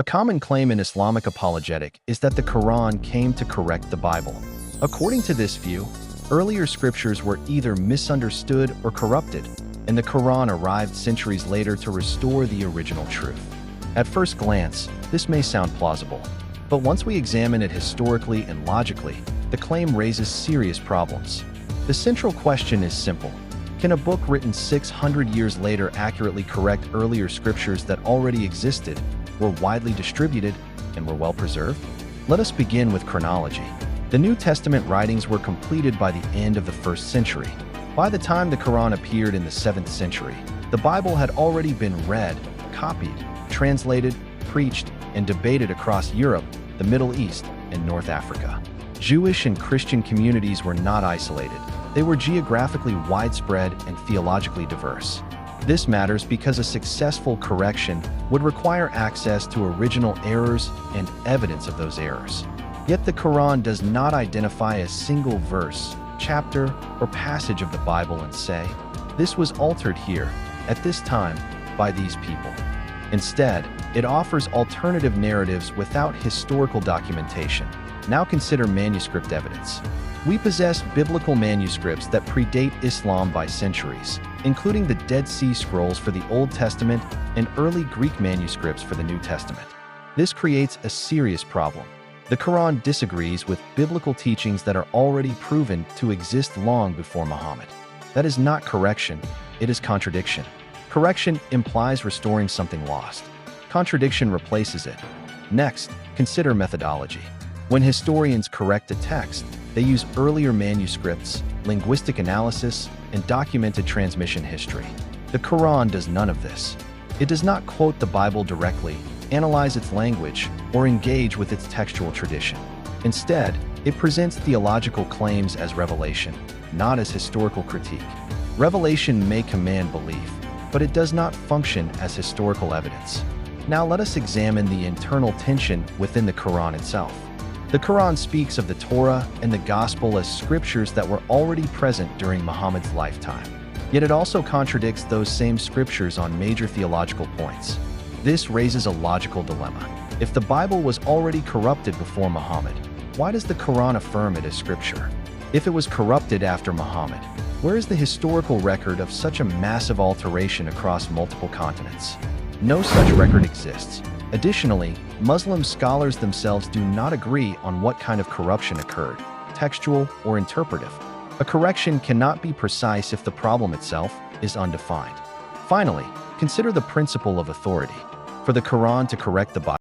A common claim in Islamic apologetic is that the Quran came to correct the Bible. According to this view, earlier scriptures were either misunderstood or corrupted, and the Quran arrived centuries later to restore the original truth. At first glance, this may sound plausible, but once we examine it historically and logically, the claim raises serious problems. The central question is simple. Can a book written 600 years later accurately correct earlier scriptures that already existed, were widely distributed, and were well preserved? Let us begin with chronology. The New Testament writings were completed by the end of the 1st century. By the time the Quran appeared in the 7th century, the Bible had already been read, copied, translated, preached, and debated across Europe, the Middle East, and North Africa. Jewish and Christian communities were not isolated. They were geographically widespread and theologically diverse. This matters because a successful correction would require access to original errors and evidence of those errors. Yet the Quran does not identify a single verse, chapter, or passage of the Bible and say, "This was altered here, at this time, by these people." Instead, it offers alternative narratives without historical documentation. Now consider manuscript evidence. We possess biblical manuscripts that predate Islam by centuries, including the Dead Sea Scrolls for the Old Testament and early Greek manuscripts for the New Testament. This creates a serious problem. The Quran disagrees with biblical teachings that are already proven to exist long before Muhammad. That is not correction, it is contradiction. Correction implies restoring something lost. Contradiction replaces it. Next, consider methodology. When historians correct a text, they use earlier manuscripts, linguistic analysis, and documented transmission history. The Quran does none of this. It does not quote the Bible directly, analyze its language, or engage with its textual tradition. Instead, it presents theological claims as revelation, not as historical critique. Revelation may command belief, but it does not function as historical evidence. Now let us examine the internal tension within the Quran itself. The Quran speaks of the Torah and the Gospel as scriptures that were already present during Muhammad's lifetime. Yet it also contradicts those same scriptures on major theological points. This raises a logical dilemma. If the Bible was already corrupted before Muhammad, why does the Quran affirm it as scripture? If it was corrupted after Muhammad, where is the historical record of such a massive alteration across multiple continents? No such record exists. Additionally, Muslim scholars themselves do not agree on what kind of corruption occurred, textual or interpretive. A correction cannot be precise if the problem itself is undefined. Finally, consider the principle of authority. For the Quran to correct the Bible,